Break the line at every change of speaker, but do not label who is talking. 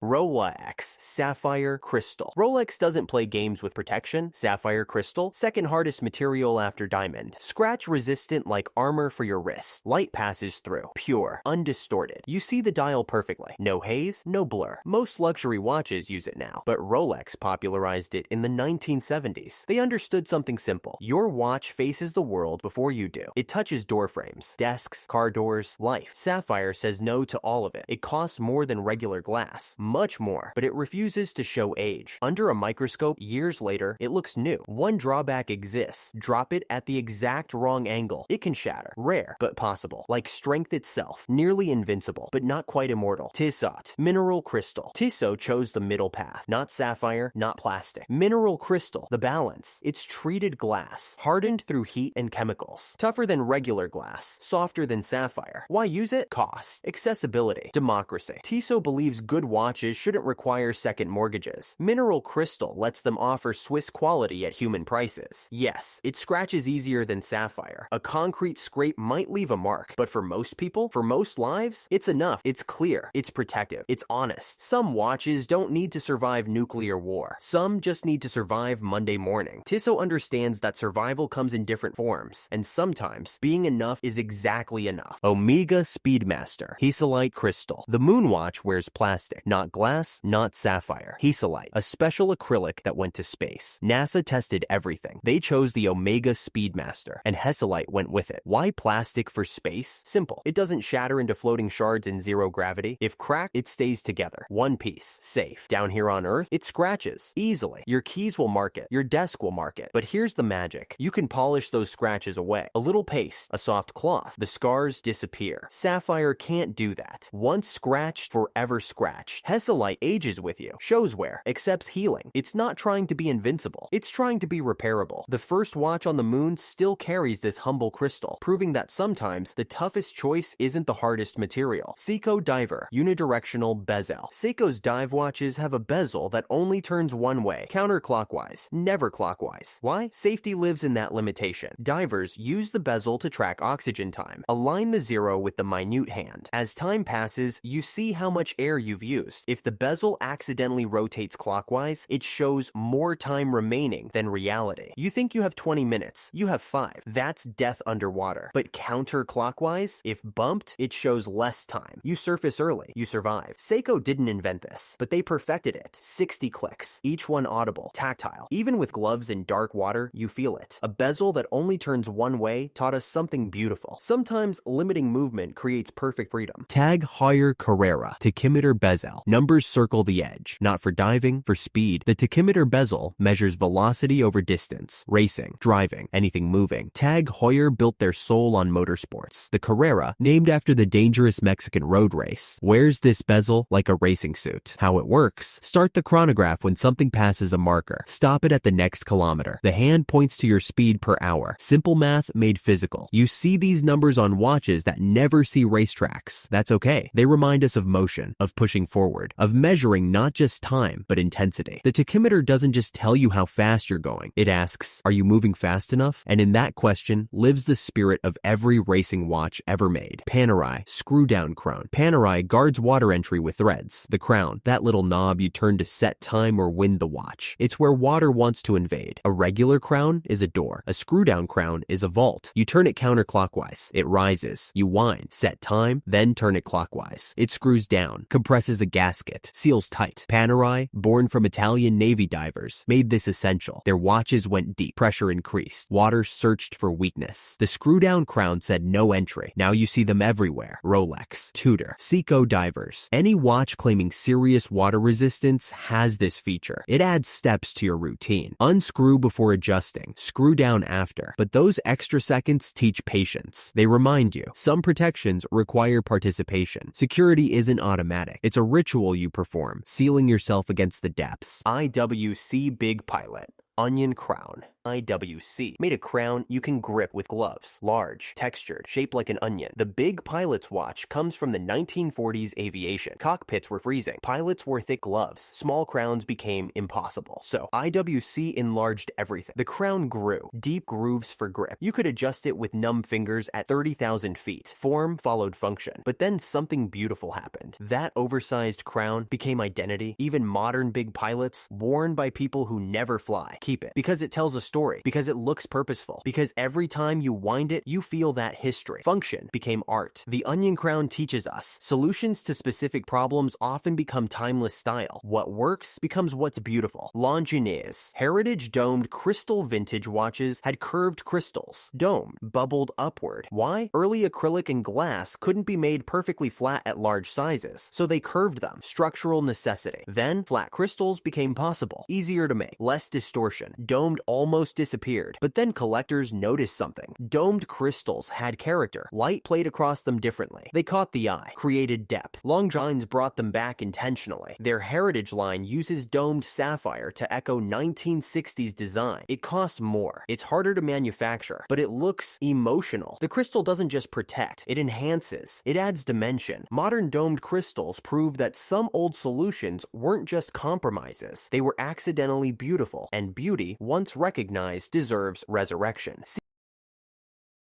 Rolex Sapphire Crystal. Rolex doesn't play games with protection. Sapphire Crystal, second hardest material after diamond. Scratch resistant like armor for your wrist. Light passes through. Pure, undistorted. You see the dial perfectly. No haze, no blur. Most luxury watches use it now, but Rolex popularized it in the 1970s. They understood something simple. Your watch faces the world before you do. It touches door frames, desks, car doors, life. Sapphire says no to all of it. It costs more than regular glass. Much more, but it refuses to show age. Under a microscope, years later, it looks new. One drawback exists. Drop it at the exact wrong angle. It can shatter. Rare, but possible. Like strength itself. Nearly invincible, but not quite immortal. Tissot. Mineral crystal. Tissot chose the middle path. Not sapphire, not plastic. Mineral crystal. The balance. It's treated glass. Hardened through heat and chemicals. Tougher than regular glass. Softer than sapphire. Why use it? Cost. Accessibility. Democracy. Tissot believes good watches shouldn't require second mortgages. Mineral crystal lets them offer Swiss quality at human prices. Yes, it scratches easier than sapphire. A concrete scrape might leave a mark, but for most people, for most lives, it's enough. It's clear. It's protective. It's honest. Some watches don't need to survive nuclear war. Some just need to survive Monday morning. Tissot understands that survival comes in different forms, and sometimes being enough is exactly enough. Omega Speedmaster. Hesalite crystal. The moon watch wears plastic, not glass, not sapphire. Hesalite, a special acrylic that went to space. NASA tested everything. They chose the Omega Speedmaster, and Hesalite went with it. Why plastic for space? Simple. It doesn't shatter into floating shards in zero gravity. If cracked, it stays together. One piece. Safe. Down here on Earth, it scratches. Easily. Your keys will mark it. Your desk will mark it. But here's the magic. You can polish those scratches away. A little paste, a soft cloth. The scars disappear. Sapphire can't do that. Once scratched, forever scratched. Hesalite ages with you, shows wear, accepts healing. It's not trying to be invincible. It's trying to be repairable. The first watch on the moon still carries this humble crystal, proving that sometimes the toughest choice isn't the hardest material. Seiko Diver, Unidirectional Bezel. Seiko's dive watches have a bezel that only turns one way, counterclockwise, never clockwise. Why? Safety lives in that limitation. Divers use the bezel to track oxygen time. Align the zero with the minute hand. As time passes, you see how much air you've used. If the bezel accidentally rotates clockwise, it shows more time remaining than reality. You think you have 20 minutes, you have 5. That's death underwater. But counterclockwise, if bumped, it shows less time. You surface early, you survive. Seiko didn't invent this, but they perfected it. 60 clicks, each one audible, tactile. Even with gloves in dark water, you feel it. A bezel that only turns one way taught us something beautiful. Sometimes limiting movement creates perfect freedom. Tag Heuer Carrera, Tachymeter Bezel. Numbers circle the edge. Not for diving, for speed. The Tachymeter bezel measures velocity over distance, racing, driving, anything moving. Tag Heuer built their soul on motorsports. The Carrera, named after the dangerous Mexican road race, wears this bezel like a racing suit. How it works: start the chronograph when something passes a marker. Stop it at the next kilometer. The hand points to your speed per hour. Simple math made physical. You see these numbers on watches that never see racetracks. That's okay. They remind us of motion, of pushing forward, of measuring not just time, but intensity. The tachymeter doesn't just tell you how fast you're going. It asks, are you moving fast enough? And in that question lives the spirit of every racing watch ever made. Panerai, screw-down crown. Panerai guards water entry with threads. The crown, that little knob you turn to set time or wind the watch. It's where water wants to invade. A regular crown is a door. A screw-down crown is a vault. You turn it counterclockwise. It rises. You wind, set time, then turn it clockwise. It screws down, compresses a gasket, seals tight. Panerai, born from Italian Navy divers, made this essential. Their watches went deep. Pressure increased. Water searched for weakness. The screw-down crown said no entry. Now you see them everywhere. Rolex, Tudor, Seiko divers. Any watch claiming serious water resistance has this feature. It adds steps to your routine. Unscrew before adjusting. Screw down after. But those extra seconds teach patience. They remind you, some protections require participation. Security isn't automatic. It's a ritual you perform, sealing yourself against the depths. IWC Big Pilot. Onion crown. IWC made a crown you can grip with gloves. Large, textured, shaped like an onion. The big pilot's watch comes from the 1940s aviation. Cockpits were freezing. Pilots wore thick gloves. Small crowns became impossible. So IWC enlarged everything. The crown grew. Deep grooves for grip. You could adjust it with numb fingers at 30,000 feet. Form followed function. But then something beautiful happened. That oversized crown became identity. Even modern big pilots, worn by people who never fly, keep it. Because it tells a story. Because it looks purposeful. Because every time you wind it, you feel that history. Function became art. The onion crown teaches us. Solutions to specific problems often become timeless style. What works becomes what's beautiful. Longines. Heritage domed crystal vintage watches had curved crystals. Domed, bubbled upward. Why? Early acrylic and glass couldn't be made perfectly flat at large sizes, so they curved them. Structural necessity. Then, flat crystals became possible. Easier to make. Less distortion. Domed almost disappeared. But then collectors noticed something. Domed crystals had character. Light played across them differently. They caught the eye, created depth. Longines brought them back intentionally. Their heritage line uses domed sapphire to echo 1960s design. It costs more. It's harder to manufacture, but it looks emotional. The crystal doesn't just protect, it enhances. It adds dimension. Modern domed crystals prove that some old solutions weren't just compromises. They were accidentally beautiful, and beauty, once recognized, deserves resurrection.